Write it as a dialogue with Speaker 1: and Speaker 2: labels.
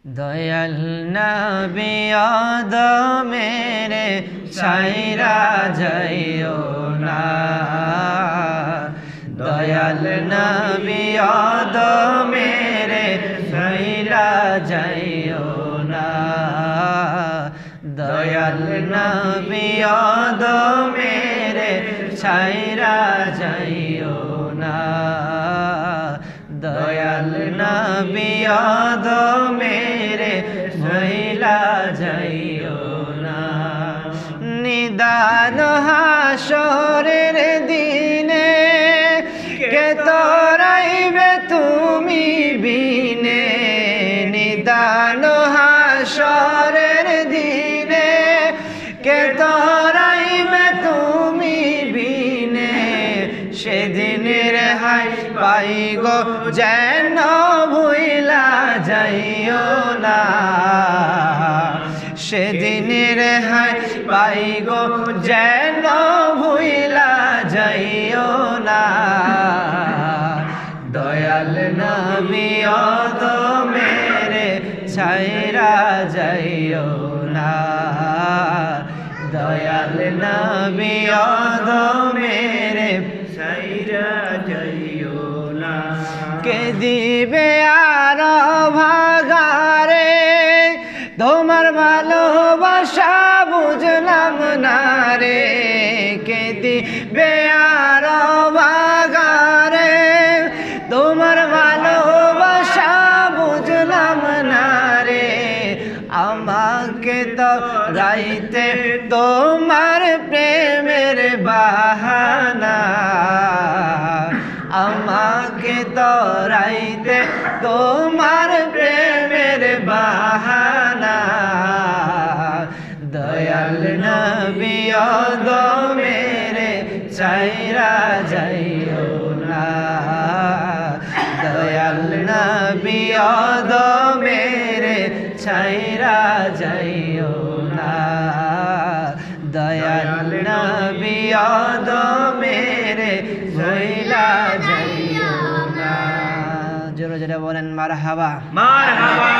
Speaker 1: দয়াল নবী আদমের ছাইরা যাইও না, দয়াল নবী আদমের ছাইরা যাইও না, দয়াল নবী আদমের ছাইরা যাইও না, দয়াল নবী আদমের ছাইরা যাইও না। নিদান হাসরের দিনে কে তোরাইবে তুমি বিনে, নিদান হাসরের দিনে কে তোরাইবে তুমি বিনে, সেদিনের হাই পাই গো যেন ভুইলা যাইও না, সেদিনের হাই পাই গো যেন ভুইলা যাইও না, দয়াল নবী আদমের ছাইরা যাইও না, দয়াল নবী আদমের ছাইরা যাইও না। কে দিবে আর ভাগারে তোমার ভালোবাসা বুঝলাম না রে, কে দিবে আর ভাগারে তোমার ভালোবাসা বুঝলাম না রে, আমাকে তো গাইতে তোমার প্রেমের বাহানা, আমাকে তো রাইতে তোমার প্রেমের বাহানা, দয়াল নবী আদমের ছাইরা যাইও না, দয়াল নবী আদমের ছাইরা যাইও না, দয়াল নবী আদমের ছাইরা যাইও না। জোরে জোরে বলেন মারহাবা, মারহাবা।